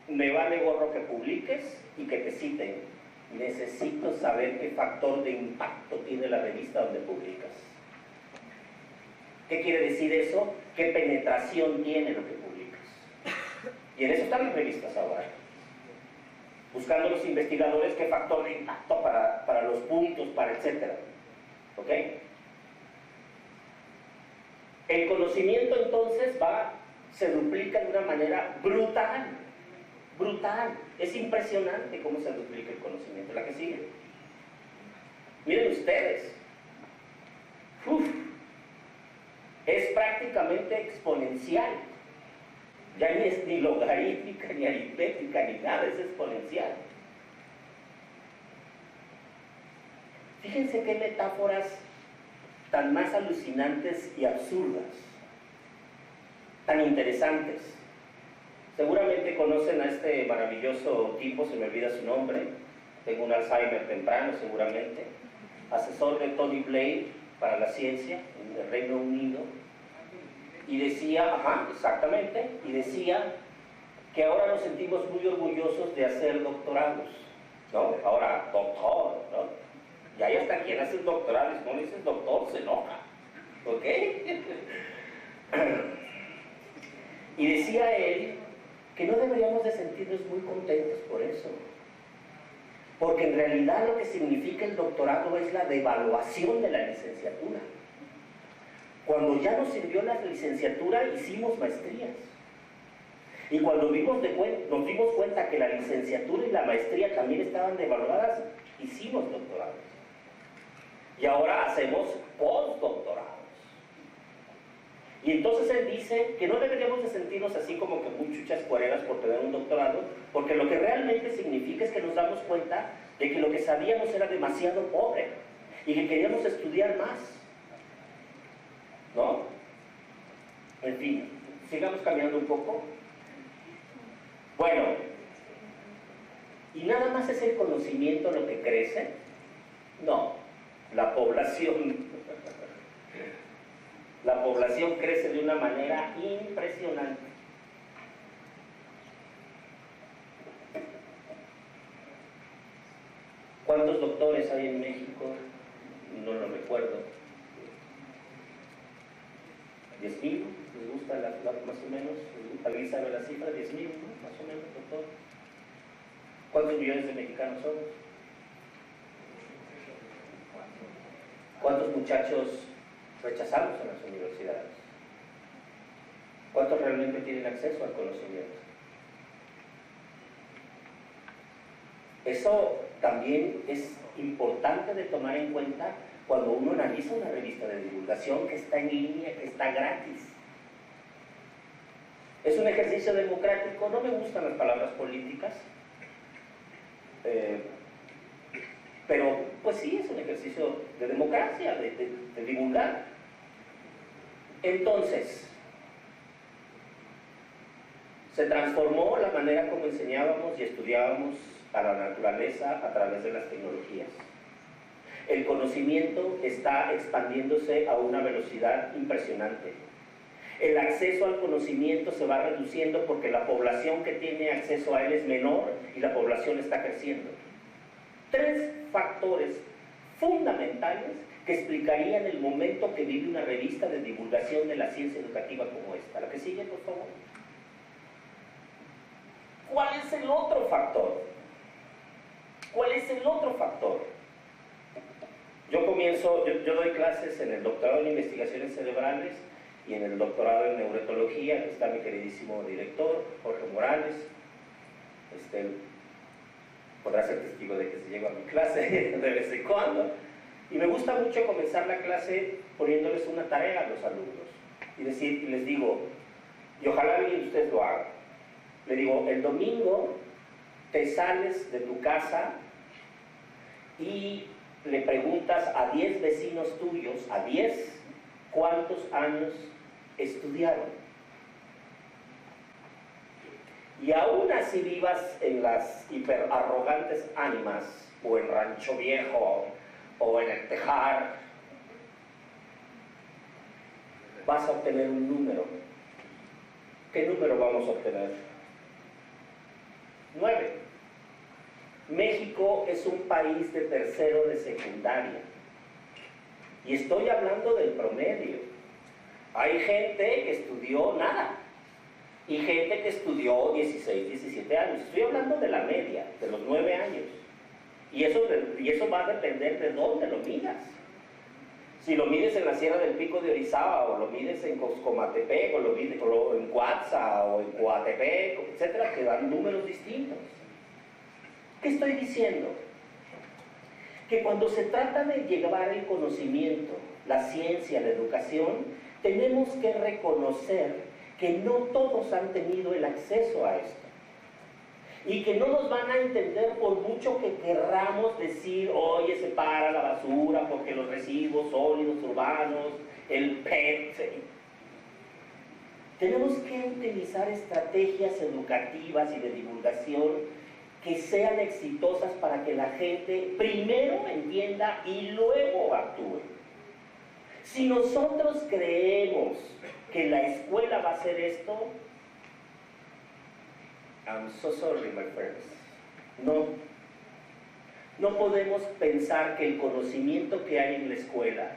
Me vale gorro que publiques y que te citen. Necesito saber qué factor de impacto tiene la revista donde publicas. ¿Qué quiere decir eso? ¿Qué penetración tiene lo que publicas? Y en eso están las revistas ahora. Buscando los investigadores qué factor de impacto para los puntos, para etcétera. ¿Ok? El conocimiento entonces se duplica de una manera brutal, brutal. Es impresionante cómo se duplica el conocimiento. La que sigue. Miren ustedes. Es prácticamente exponencial. Ya ni es ni logarítmica, ni aritmética, ni nada, es exponencial. Fíjense qué metáforas tan más alucinantes y absurdas, tan interesantes. Seguramente conocen a este maravilloso tipo, se me olvida su nombre, tengo un Alzheimer temprano seguramente, asesor de Tony Blair para la ciencia en el Reino Unido, y decía, exactamente, y decía que ahora nos sentimos muy orgullosos de hacer doctorados, ¿no? Ahora, doctor, ¿no? Y hay hasta quien hace el doctorado, y si no le dices doctor, se enoja, ¿ok? Y decía él que no deberíamos de sentirnos muy contentos por eso, porque en realidad lo que significa el doctorado es la devaluación de la licenciatura. Cuando ya nos sirvió la licenciatura, hicimos maestrías. Y cuando nos dimos cuenta que la licenciatura y la maestría también estaban devaluadas, hicimos doctorados. Y ahora hacemos postdoctorados. Y entonces él dice que no deberíamos de sentirnos así como que muy chuchas cuareras por tener un doctorado, porque lo que realmente significa es que nos damos cuenta de que lo que sabíamos era demasiado pobre y que queríamos estudiar más, ¿no? En fin, sigamos caminando un poco. Bueno, ¿y nada más es el conocimiento lo que crece? No, la población. La población crece de una manera impresionante. ¿Cuántos doctores hay en México? No lo recuerdo. ¿10,000? ¿Les gusta más o menos? ¿Alguien sabe la cifra? ¿10,000? ¿No? Más o menos, doctor. ¿Cuántos millones de mexicanos somos? ¿Cuántos muchachos rechazamos en las universidades? ¿Cuántos realmente tienen acceso al conocimiento? Eso también es importante de tomar en cuenta cuando uno analiza una revista de divulgación que está en línea, que está gratis. Es un ejercicio democrático, no me gustan las palabras políticas, pero pues sí, es un ejercicio de democracia, de divulgar. Entonces, se transformó la manera como enseñábamos y estudiábamos a la naturaleza a través de las tecnologías. El conocimiento está expandiéndose a una velocidad impresionante. El acceso al conocimiento se va reduciendo porque la población que tiene acceso a él es menor y la población está creciendo. 3 factores fundamentales que explicarían el momento que vive una revista de divulgación de la ciencia educativa como esta. La que sigue, por favor. ¿Cuál es el otro factor? ¿Cuál es el otro factor? Yo doy clases en el doctorado en investigaciones cerebrales y en el doctorado en neurología. Aquí está mi queridísimo director, Jorge Morales. Podrá ser testigo de que se llega a mi clase de vez en cuando. Y me gusta mucho comenzar la clase poniéndoles una tarea a los alumnos. Y les digo, y ojalá alguien de ustedes lo haga. Le digo, el domingo te sales de tu casa y le preguntas a 10 vecinos tuyos, a 10, cuántos años estudiaron. Y aún así vivas en las hiperarrogantes ánimas, o en Rancho Viejo, o en el Tejar, vas a obtener un número. ¿Qué número vamos a obtener? 9. México es un país de tercero de secundaria. Y estoy hablando del promedio. Hay gente que estudió nada. Y gente que estudió 16, 17 años. Estoy hablando de la media, de los 9 años. Y eso va a depender de dónde lo midas. Si lo mides en la Sierra del Pico de Orizaba, o lo mides en Coscomatepec, o lo mides en Coatza, o en Coatepec, etc., te dan números distintos. ¿Qué estoy diciendo? Que cuando se trata de llevar el conocimiento, la ciencia, la educación, tenemos que reconocer que no todos han tenido el acceso a esto. Y que no nos van a entender por mucho que querramos decir, oye, separa la basura porque los residuos sólidos urbanos, el PET. Tenemos que utilizar estrategias educativas y de divulgación que sean exitosas para que la gente primero entienda y luego actúe. Si nosotros creemos que la escuela va a hacer esto, I'm so sorry, my friends. No podemos pensar que el conocimiento que hay en la escuela,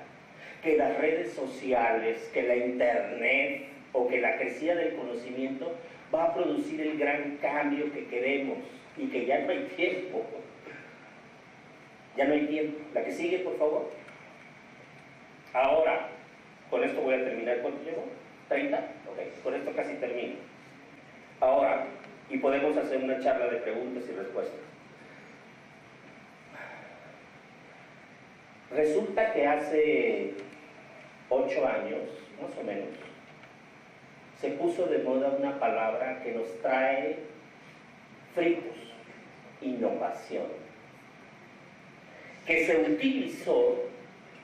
que las redes sociales, que la internet o que la crecida del conocimiento va a producir el gran cambio que queremos y que ya no hay tiempo. Ya no hay tiempo. La que sigue, por favor. Ahora, con esto voy a terminar. ¿Cuánto llevo? ¿30? Ok, con esto casi termino. Ahora, y podemos hacer una charla de preguntas y respuestas. Resulta que hace 8 años, más o menos, se puso de moda una palabra que nos trae fritos: innovación, que se utilizó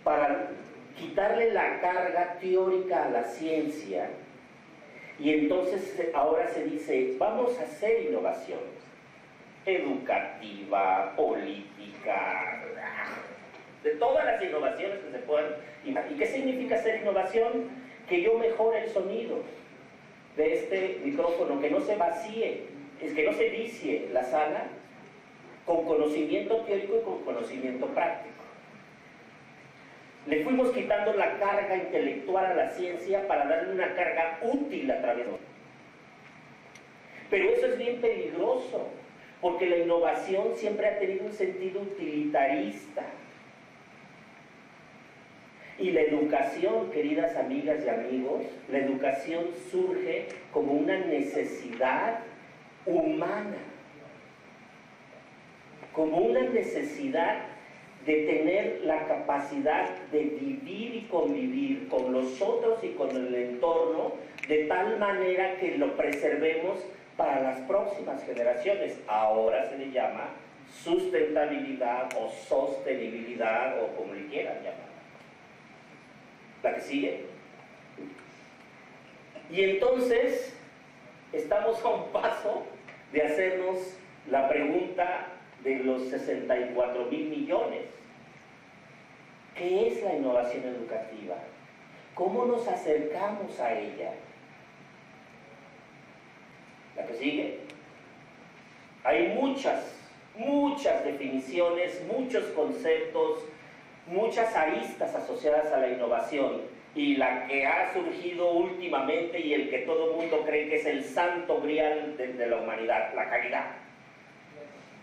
para quitarle la carga teórica a la ciencia, y entonces ahora se dice, vamos a hacer innovación educativa, política, de todas las innovaciones que se puedan. ¿Y qué significa hacer innovación? Que yo mejore el sonido de este micrófono, que no se vacíe, es que no se vicie la sala con conocimiento teórico y con conocimiento práctico. Le fuimos quitando la carga intelectual a la ciencia para darle una carga útil a través de... Pero eso es bien peligroso, porque la innovación siempre ha tenido un sentido utilitarista. Y la educación, queridas amigas y amigos, la educación surge como una necesidad humana, como una necesidad de tener la capacidad de vivir y convivir con los otros y con el entorno de tal manera que lo preservemos para las próximas generaciones. Ahora se le llama sustentabilidad o sostenibilidad o como le quieran llamar. ¿La que sigue? Y entonces estamos a un paso de hacernos la pregunta de los 64,000 millones. ¿Qué es la innovación educativa? ¿Cómo nos acercamos a ella? ¿La que sigue? Hay muchas definiciones, muchos conceptos, muchas aristas asociadas a la innovación, y la que ha surgido últimamente y el que todo el mundo cree que es el santo grial de la humanidad, la calidad.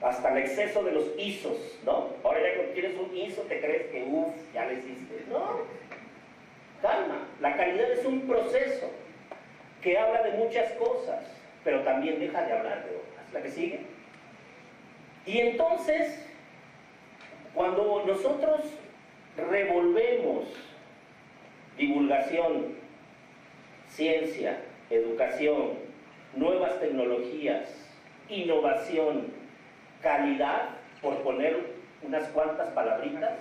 Hasta el exceso de los ISOs, ¿no? Ahora ya cuando tienes un ISO te crees que ya lo hiciste. No, calma, la calidad es un proceso que habla de muchas cosas, pero también deja de hablar de otras. ¿La que sigue? Y entonces, cuando nosotros revolvemos divulgación, ciencia, educación, nuevas tecnologías, innovación, calidad, por poner unas cuantas palabritas,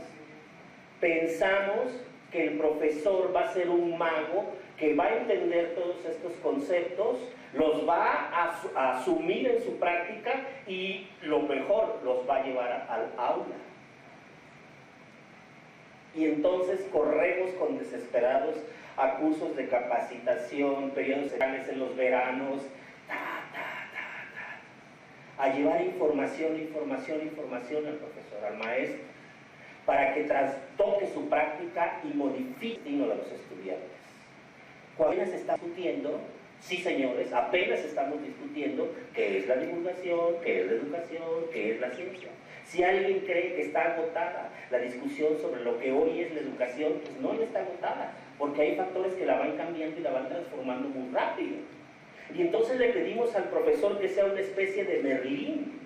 pensamos que el profesor va a ser un mago que va a entender todos estos conceptos, los va a asumir en su práctica y lo mejor, los va a llevar al aula. Y entonces corremos con desesperados a cursos de capacitación, periodos en los veranos, a llevar información al profesor, al maestro, para que trastoque su práctica y modifique el destino de los estudiantes. Cuando apenas se está discutiendo, sí señores, apenas estamos discutiendo qué es la divulgación, qué es la educación, qué es la ciencia. Si alguien cree que está agotada la discusión sobre lo que hoy es la educación, pues no está agotada, porque hay factores que la van cambiando y la van transformando muy rápido. Y entonces le pedimos al profesor que sea una especie de Merlín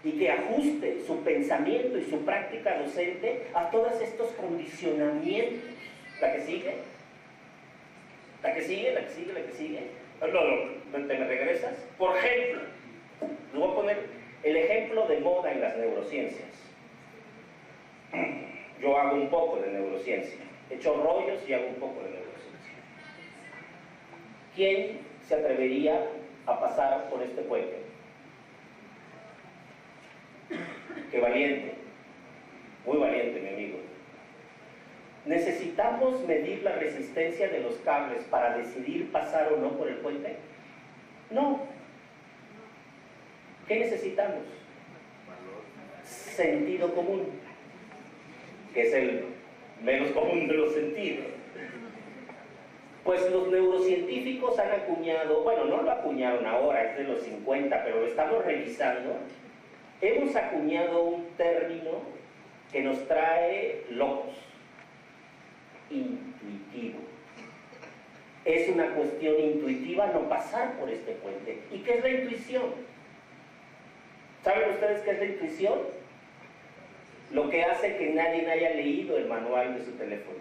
y que ajuste su pensamiento y su práctica docente a todos estos condicionamientos. ¿La que sigue? ¿La que sigue? ¿La que sigue? ¿La que sigue? No, ¿te me regresas? Por ejemplo, les voy a poner el ejemplo de moda en las neurociencias. Yo hago un poco de neurociencia, echo rollos y hago un poco de neurociencia. ¿Quién se atrevería a pasar por este puente? qué valiente, muy valiente, mi amigo. ¿Necesitamos medir la resistencia de los cables para decidir pasar o no por el puente? No. ¿Qué necesitamos? Sentido común, que es el menos común de los sentidos. Pues los neurocientíficos han acuñado, bueno, no lo acuñaron ahora, es de los 50, pero lo estamos revisando. Hemos acuñado un término que nos trae locos: intuitivo. Es una cuestión intuitiva no pasar por este puente. ¿Y qué es la intuición? ¿Saben ustedes qué es la intuición? Lo que hace que nadie haya leído el manual de su teléfono.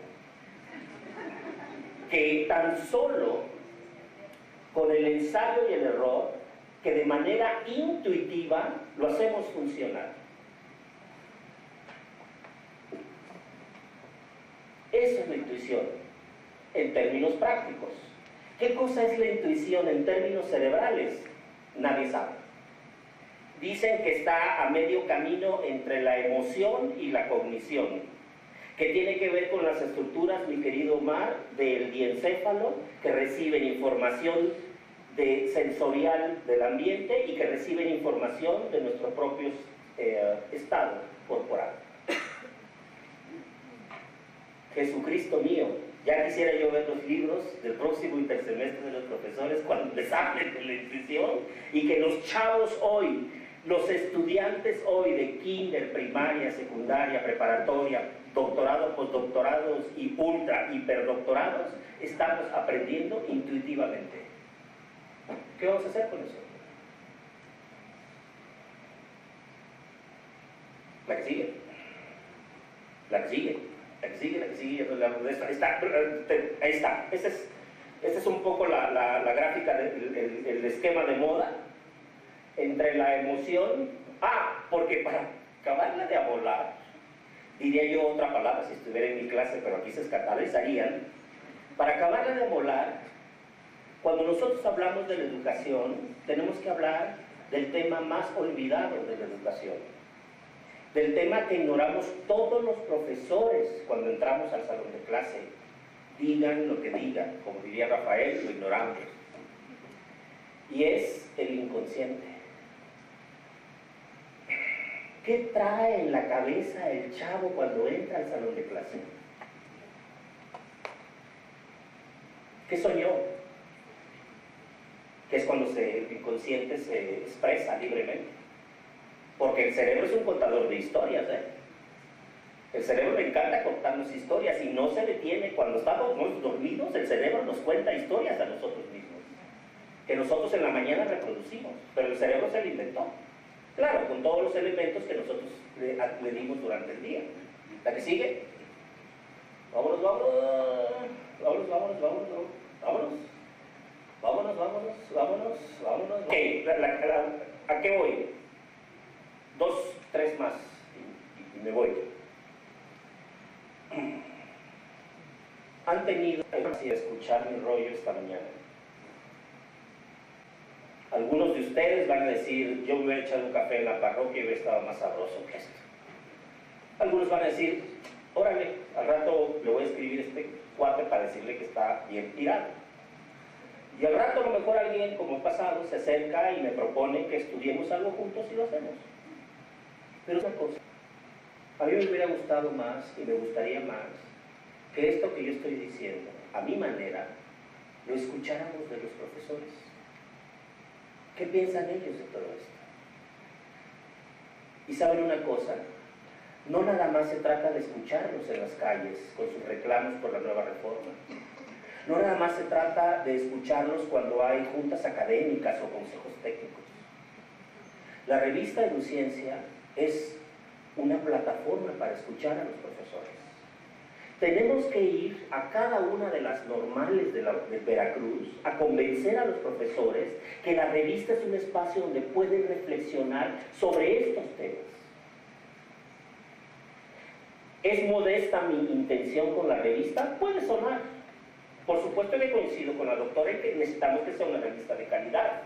Que tan solo con el ensayo y el error, que de manera intuitiva lo hacemos funcionar. Eso es la intuición, en términos prácticos. ¿Qué cosa es la intuición en términos cerebrales? Nadie sabe. Dicen que está a medio camino entre la emoción y la cognición, que tiene que ver con las estructuras, mi querido Omar, del diencéfalo, que reciben información sensorial del ambiente y que reciben información de nuestro propio estado corporal. Jesucristo mío, ya quisiera yo ver los libros del próximo intersemestre de los profesores cuando les hablen de la intuición, y que los chavos hoy, los estudiantes hoy de kinder, primaria, secundaria, preparatoria, doctorados, postdoctorados y ultra, hiperdoctorados, estamos aprendiendo intuitivamente. ¿Qué vamos a hacer con eso? La que sigue. La que sigue. La que sigue, la que sigue. Ahí está. Esta es un poco la gráfica, el esquema de moda entre la emoción. Porque para acabarla de amolar, diría yo otra palabra si estuviera en mi clase, pero aquí se escandalizarían. Para acabarla de amolar, cuando nosotros hablamos de la educación, tenemos que hablar del tema más olvidado de la educación, del tema que ignoramos todos los profesores cuando entramos al salón de clase. Digan lo que digan, como diría Rafael, lo ignoramos. Y es el inconsciente. ¿Qué trae en la cabeza el chavo cuando entra al salón de clase? ¿Qué soñó? Que es cuando el inconsciente se expresa libremente. Porque el cerebro es un contador de historias, El cerebro le encanta contarnos historias y no se detiene. Cuando estamos muy dormidos, el cerebro nos cuenta historias a nosotros mismos, que nosotros en la mañana reproducimos, pero el cerebro se lo inventó. Claro, con todos los elementos que nosotros le dimos durante el día. ¿La que sigue? Vámonos, vámonos. Vámonos, vámonos, vámonos, vámonos. Vámonos, vámonos, vámonos, vámonos. Ok, ¿a qué voy? 2, 3 más y me voy. Han tenido que escuchar mi rollo esta mañana. Algunos de ustedes van a decir: yo me hubiera echado un café en la parroquia y hubiera estado más sabroso que esto. Algunos van a decir: órale, al rato le voy a escribir a este cuate para decirle que está bien tirado. Y al rato a lo mejor alguien, como ha pasado, se acerca y me propone que estudiemos algo juntos y lo hacemos. Pero es una cosa, a mí me hubiera gustado más y me gustaría más que esto que yo estoy diciendo, a mi manera, lo escucháramos de los profesores. ¿Qué piensan ellos de todo esto? Y saben una cosa, no nada más se trata de escucharlos en las calles con sus reclamos por la nueva reforma. No nada más se trata de escucharlos cuando hay juntas académicas o consejos técnicos. La revista EduCiencia es una plataforma para escuchar a los profesores. Tenemos que ir a cada una de las normales de Veracruz a convencer a los profesores que la revista es un espacio donde pueden reflexionar sobre estos temas. ¿Es modesta mi intención con la revista? Puede sonar. Por supuesto que coincido con la doctora en que necesitamos que sea una revista de calidad.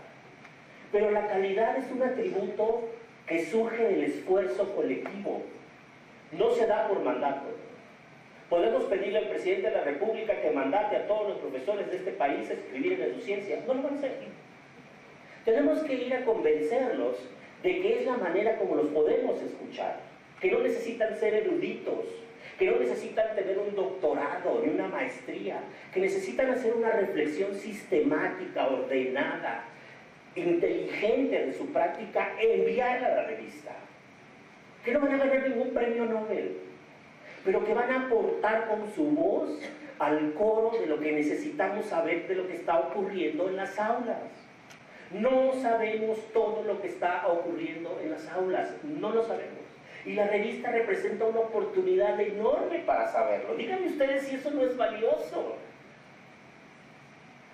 Pero la calidad es un atributo que surge del esfuerzo colectivo, no se da por mandato. Podemos pedirle al presidente de la República que mandate a todos los profesores de este país a escribir en EduCiencia. No lo van a hacer. Tenemos que ir a convencerlos de que es la manera como los podemos escuchar, que no necesitan ser eruditos, que no necesitan tener un doctorado ni una maestría, que necesitan hacer una reflexión sistemática, ordenada, inteligente de su práctica e enviarla a la revista. Que no van a ganar ningún premio Nobel, pero que van a aportar con su voz al coro de lo que necesitamos saber de lo que está ocurriendo en las aulas. No sabemos todo lo que está ocurriendo en las aulas, no lo sabemos. Y la revista representa una oportunidad enorme para saberlo. Díganme ustedes si eso no es valioso.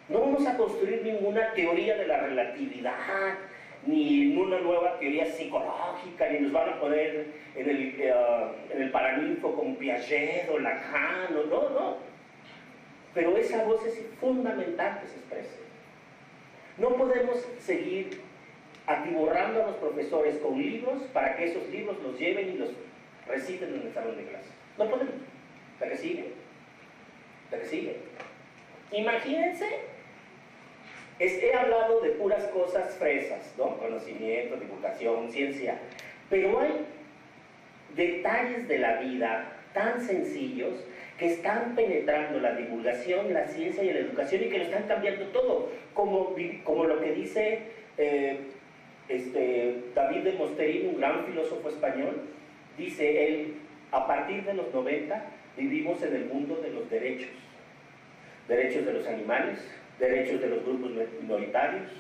No vamos a construir ninguna teoría de la relatividad, ni una nueva teoría psicológica, ni nos van a poner en el paraninfo con Piaget o Lacan, no. Pero esa voz es fundamental que se exprese. No podemos seguir atiborrando a los profesores con libros para que esos libros los lleven y los reciten en el salón de clase. No podemos. ¿La que sigue? ¿La que sigue? Imagínense, he hablado de puras cosas fresas, ¿no? Conocimiento, divulgación, ciencia, pero hay detalles de la vida tan sencillos que están penetrando la divulgación, la ciencia y la educación y que lo están cambiando todo, como lo que dice David de Mosterín, un gran filósofo español. Dice él: a partir de los 90 vivimos en el mundo de los derechos de los animales, derechos de los grupos minoritarios,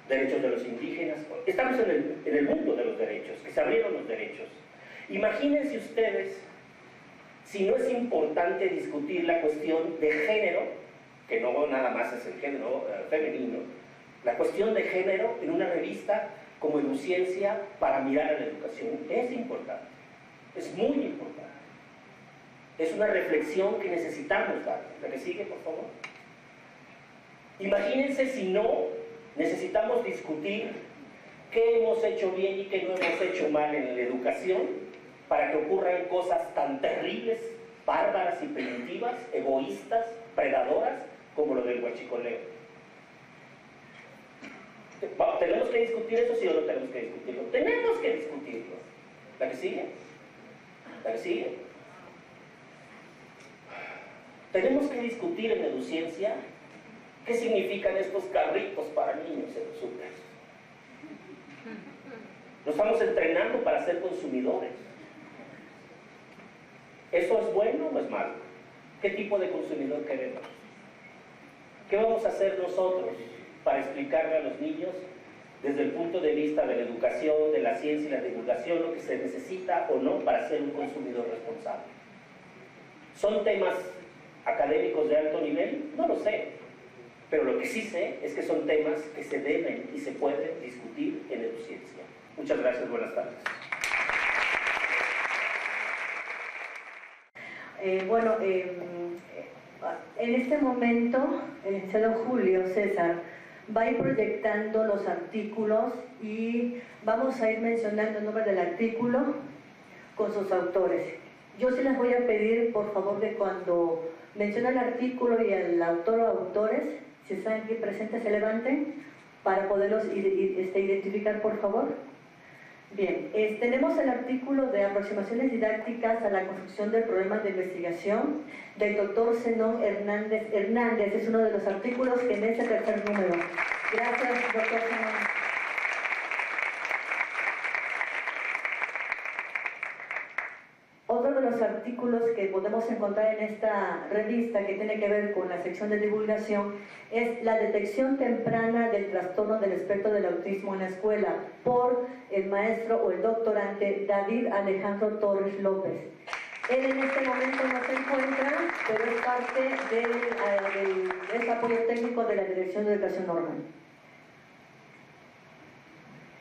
derechos de los indígenas. Estamos en el mundo de los derechos, que se abrieron los derechos. Imagínense ustedes si no es importante discutir la cuestión de género, que no nada más es el género femenino, la cuestión de género en una revista como EduCiencia para mirar a la educación. Es importante, es muy importante. Es una reflexión que necesitamos dar. La que sigue, por favor. Imagínense si no necesitamos discutir qué hemos hecho bien y qué no hemos hecho mal en la educación para que ocurran cosas tan terribles, bárbaras y primitivas, egoístas, predadoras, como lo del huachicoleo. ¿Tenemos que discutir eso, sí o no tenemos que discutirlo? Tenemos que discutirlo. ¿La que sigue? ¿La que sigue? Tenemos que discutir en EduCiencia qué significan estos carritos para niños en los súper. Nos estamos entrenando para ser consumidores. ¿Eso es bueno o es malo? ¿Qué tipo de consumidor queremos? ¿Qué vamos a hacer nosotros para explicarle a los niños desde el punto de vista de la educación, de la ciencia y la divulgación lo que se necesita o no para ser un consumidor responsable? ¿Son temas académicos de alto nivel? No lo sé, pero lo que sí sé es que son temas que se deben y se pueden discutir en EduCiencia. Muchas gracias, buenas tardes. En este momento, el licenciado Julio César va a ir proyectando los artículos y vamos a ir mencionando el nombre del artículo con sus autores. Yo sí les voy a pedir, por favor, que cuando mencione el artículo y el autor o autores, si están aquí presentes, se levanten para poderlos identificar, por favor. Bien, tenemos el artículo de aproximaciones didácticas a la construcción del problema de investigación del doctor Zenón Hernández. Es uno de los artículos que en este tercer número. Gracias, doctor Zenón. Otro de los artículos que podemos encontrar en esta revista que tiene que ver con la sección de divulgación es la detección temprana del trastorno del espectro del autismo en la escuela por el maestro o el doctorante David Alejandro Torres López. Él en este momento no se encuentra, pero es parte del apoyo técnico de la Dirección de Educación Normal.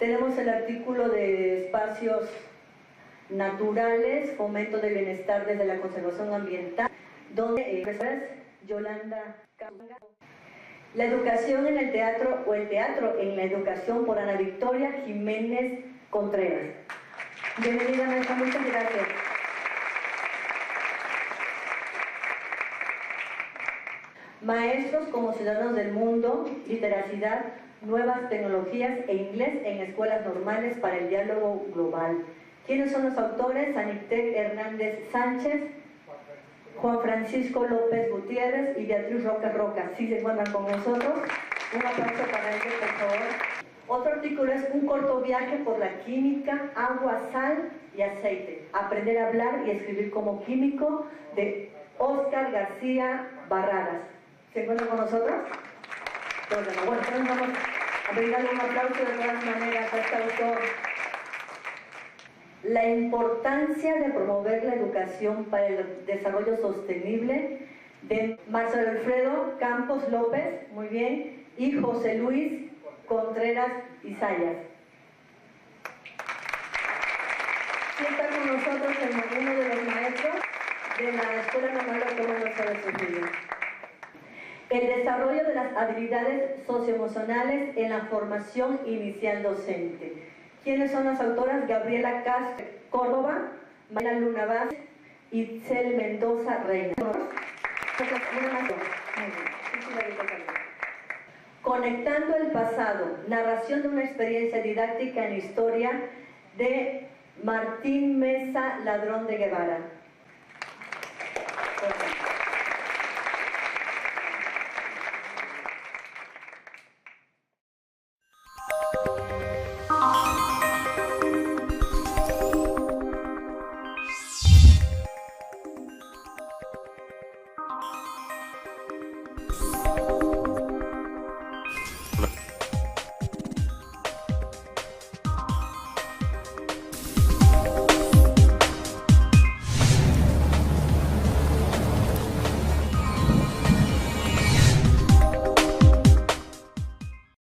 Tenemos el artículo de espacios naturales, fomento del bienestar desde la conservación ambiental, donde Yolanda Canga. La educación en el teatro o el teatro en la educación por Ana Victoria Jiménez Contreras. Bienvenida, maestra, muchas gracias. Maestros como ciudadanos del mundo, literacidad, nuevas tecnologías e inglés en escuelas normales para el diálogo global. ¿Quiénes son los autores? Anitec Hernández Sánchez, Juan Francisco López Gutiérrez y Beatriz Roca Roca. ¿Sí se encuentran con nosotros? Un aplauso para ellos, por favor. Otro artículo es Un corto viaje por la química, agua, sal y aceite. Aprender a hablar y escribir como químico, de Óscar García Barradas. ¿Se encuentran con nosotros? Bueno, entonces vamos a brindarle un aplauso de todas maneras a este autor. La importancia de promover la educación para el desarrollo sostenible, de Marcelo Alfredo Campos López, muy bien, y José Luis Contreras Isayas. Sí está con nosotros uno de los maestros de la Escuela Normal Autónoma de Estados Unidos. El desarrollo de las habilidades socioemocionales en la formación inicial docente. ¿Quiénes son las autoras? Gabriela Castro Córdoba, Mariana Luna Vázquez y Itzel Mendoza Reina. Conectando el pasado, narración de una experiencia didáctica en historia, de Martín Mesa Ladrón de Guevara.